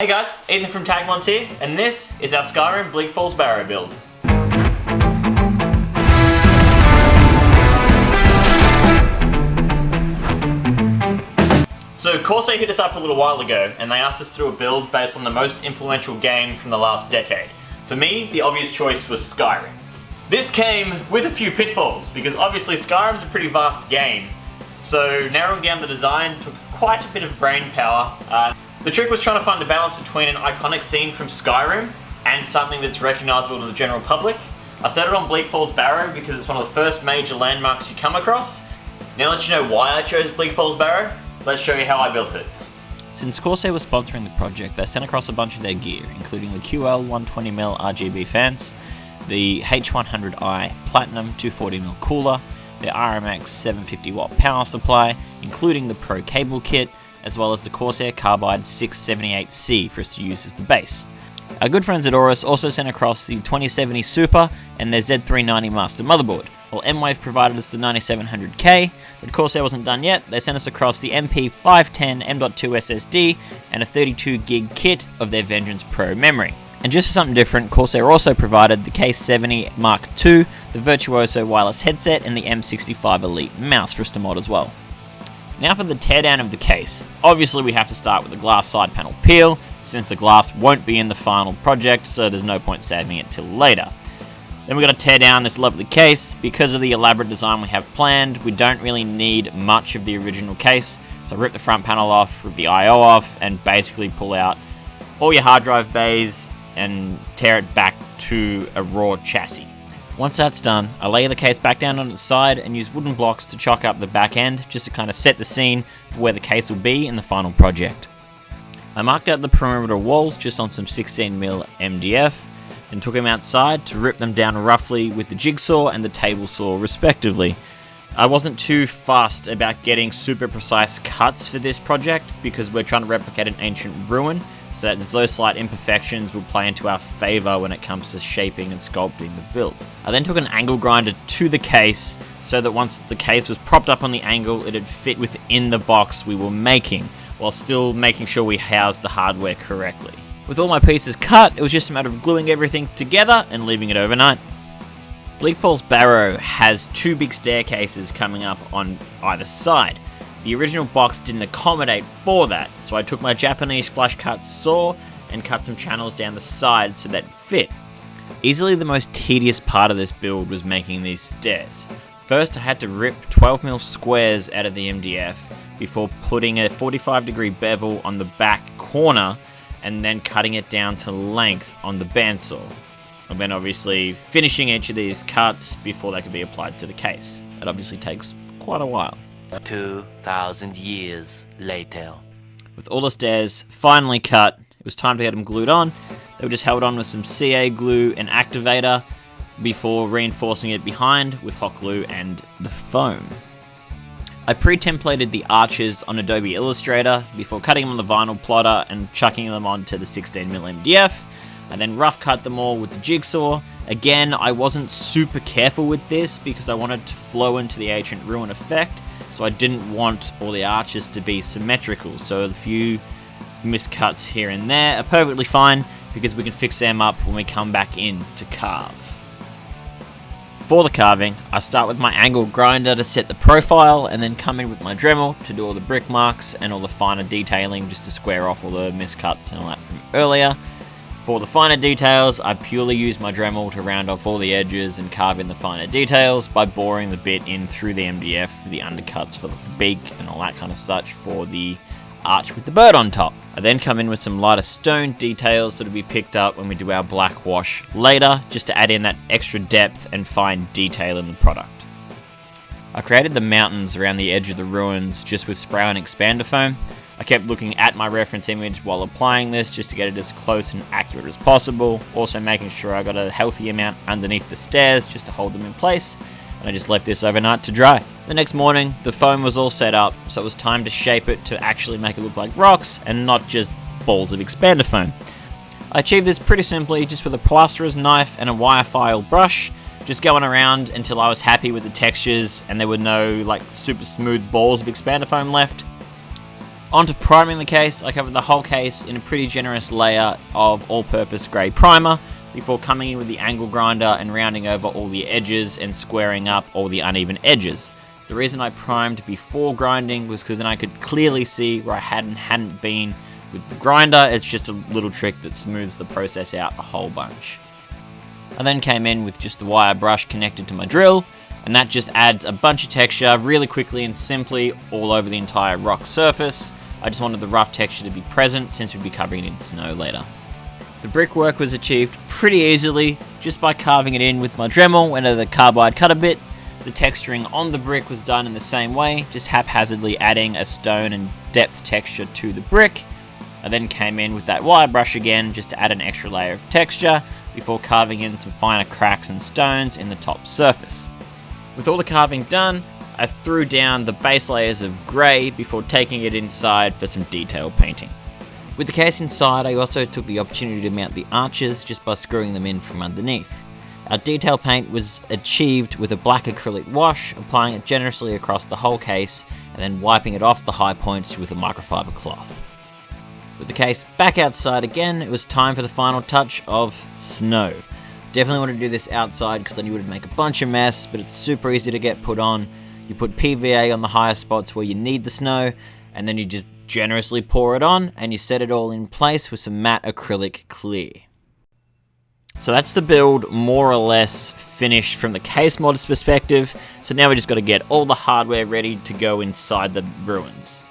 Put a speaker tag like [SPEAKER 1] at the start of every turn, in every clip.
[SPEAKER 1] Hey guys, Ethan from Tag Mods here, and this is our SKYRIM Bleak Barrow build. So Corsair hit us up a little while ago, and they asked us to do a build based on the most influential game from the last decade. For me, the obvious choice was SKYRIM. This came with a few pitfalls, because obviously SKYRIM's a pretty vast game, so narrowing down the design took quite a bit of brain power. The trick was trying to find the balance between an iconic scene from SKYRIM and something that's recognisable to the general public. I settled on Bleak Barrow because it's one of the first major landmarks you come across. Now let you know why I chose Bleak Barrow, let's show you how I built it.
[SPEAKER 2] Since Corsair was sponsoring the project, they sent across a bunch of their gear, including the QL 120mm RGB fans, the H100i Platinum 240mm cooler, the RMX 750W power supply, including the Pro cable kit, as well as the Corsair Carbide 678C for us to use as the base. Our good friends at Aorus also sent across the 2070 Super and their Z390 Master motherboard, while M-Wave provided us the 9700K, but Corsair wasn't done yet. They sent us across the MP510 M.2 SSD and a 32GB kit of their Vengeance Pro memory. And just for something different, Corsair also provided the K70 Mark II, the Virtuoso wireless headset, and the M65 Elite mouse for us to mod as well. Now for the teardown of the case. Obviously we have to start with the glass side panel peel, since the glass won't be in the final project, so there's no point saving it till later. Then we've got to tear down this lovely case. Because of the elaborate design we have planned, we don't really need much of the original case, so rip the front panel off, rip the I/O off, and basically pull out all your hard drive bays and tear it back to a raw chassis. Once that's done, I lay the case back down on its side and use wooden blocks to chalk up the back end just to kind of set the scene for where the case will be in the final project. I marked out the perimeter walls just on some 16mm MDF and took them outside to rip them down roughly with the jigsaw and the table saw respectively. I wasn't too fussed about getting super precise cuts for this project because we're trying to replicate an ancient ruin, so that those slight imperfections will play into our favour when it comes to shaping and sculpting the build. I then took an angle grinder to the case so that once the case was propped up on the angle, it'd fit within the box we were making, while still making sure we housed the hardware correctly. With all my pieces cut, it was just a matter of gluing everything together and leaving it overnight. Bleak Barrow has two big staircases coming up on either side. The original box didn't accommodate for that, so I took my Japanese flush cut saw and cut some channels down the side so that it fit. Easily the most tedious part of this build was making these stairs. First I had to rip 12mm squares out of the MDF before putting a 45-degree bevel on the back corner and then cutting it down to length on the bandsaw. And then obviously finishing each of these cuts before they could be applied to the case. It obviously takes quite a while.
[SPEAKER 3] 2,000 years later.
[SPEAKER 2] With all the stairs finally cut, it was time to get them glued on. They were just held on with some CA glue and activator before reinforcing it behind with hot glue and the foam. I pre-templated the arches on Adobe Illustrator before cutting them on the vinyl plotter and chucking them onto the 16mm MDF. I then rough cut them all with the jigsaw. Again, I wasn't super careful with this because I wanted to flow into the ancient ruin effect, so I didn't want all the arches to be symmetrical, so a few miscuts here and there are perfectly fine because we can fix them up when we come back in to carve. For the carving, I start with my angle grinder to set the profile and then come in with my Dremel to do all the brick marks and all the finer detailing just to square off all the miscuts and all that from earlier. For the finer details, I purely use my Dremel to round off all the edges and carve in the finer details by boring the bit in through the MDF for the undercuts for the beak and all that kind of such for the arch with the bird on top. I then come in with some lighter stone details that'll be picked up when we do our black wash later, just to add in that extra depth and fine detail in the product. I created the mountains around the edge of the ruins just with spray on expander foam. I kept looking at my reference image while applying this just to get it as close and accurate as possible, also making sure I got a healthy amount underneath the stairs just to hold them in place, and I just left this overnight to dry. The next morning, the foam was all set up, so it was time to shape it to actually make it look like rocks and not just balls of expander foam. I achieved this pretty simply just with a plasterer's knife and a wire file brush, just going around until I was happy with the textures and there were no like super smooth balls of expander foam left. Onto priming the case, I covered the whole case in a pretty generous layer of all-purpose grey primer before coming in with the angle grinder and rounding over all the edges and squaring up all the uneven edges. The reason I primed before grinding was because then I could clearly see where I hadn't been with the grinder. It's just a little trick that smooths the process out a whole bunch. I then came in with just the wire brush connected to my drill, and that just adds a bunch of texture really quickly and simply all over the entire rock surface. I just wanted the rough texture to be present since we'd be covering it in snow later. The brickwork was achieved pretty easily just by carving it in with my Dremel and the carbide cutter bit. The texturing on the brick was done in the same way, just haphazardly adding a stone and depth texture to the brick. I then came in with that wire brush again just to add an extra layer of texture before carving in some finer cracks and stones in the top surface. With all the carving done, I threw down the base layers of grey before taking it inside for some detail painting. With the case inside, I also took the opportunity to mount the arches just by screwing them in from underneath. Our detail paint was achieved with a black acrylic wash, applying it generously across the whole case and then wiping it off the high points with a microfiber cloth. With the case back outside again, it was time for the final touch of snow. Definitely want to do this outside because then you would make a bunch of mess, but it's super easy to get put on. You put PVA on the higher spots where you need the snow, and then you just generously pour it on, and you set it all in place with some matte acrylic clear. So that's the build more or less finished from the case mod's perspective, so now we just got to get all the hardware ready to go inside the ruins.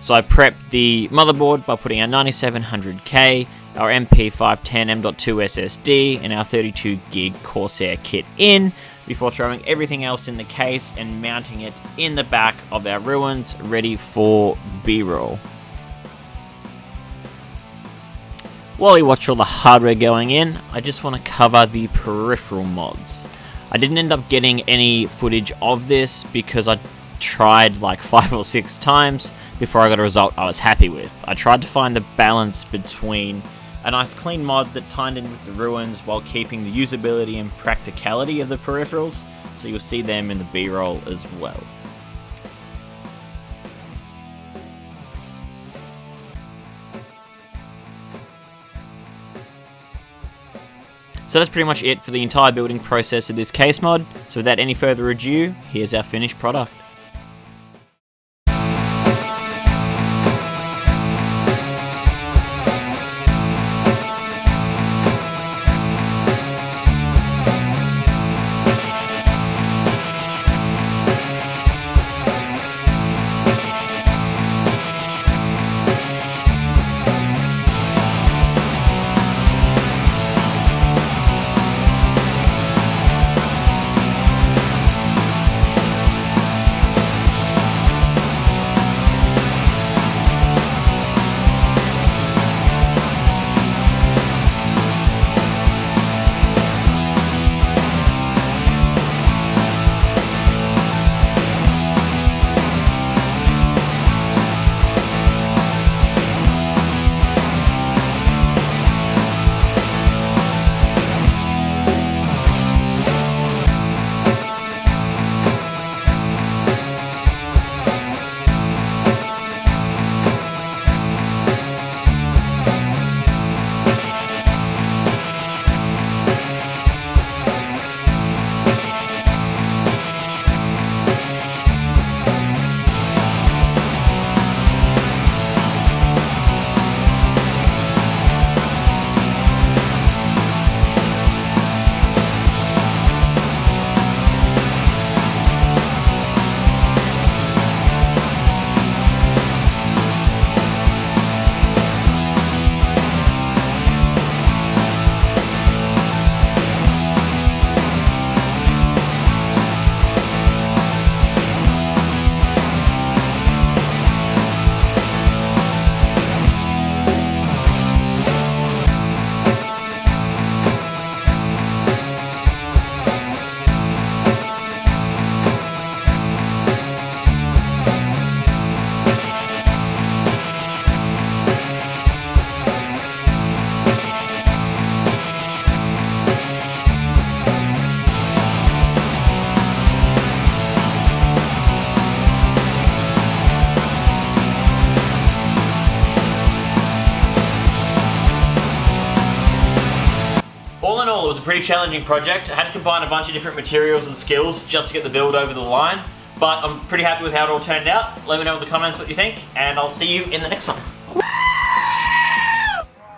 [SPEAKER 2] So I prepped the motherboard by putting our 9700K, our MP510 M.2 SSD, and our 32GB Corsair kit in, before throwing everything else in the case and mounting it in the back of our ruins, ready for B-roll. While you watch all the hardware going in, I just want to cover the peripheral mods. I didn't end up getting any footage of this because I tried like 5 or 6 times before I got a result I was happy with. I tried to find the balance between a nice clean mod that tied in with the ruins while keeping the usability and practicality of the peripherals, so you'll see them in the B-roll as well. So that's pretty much it for the entire building process of this case mod, so without any further ado, here's our finished product.
[SPEAKER 1] All in all, it was a pretty challenging project. I had to combine a bunch of different materials and skills just to get the build over the line, but I'm pretty happy with how it all turned out. Let me know in the comments what you think, and I'll see you in the next one.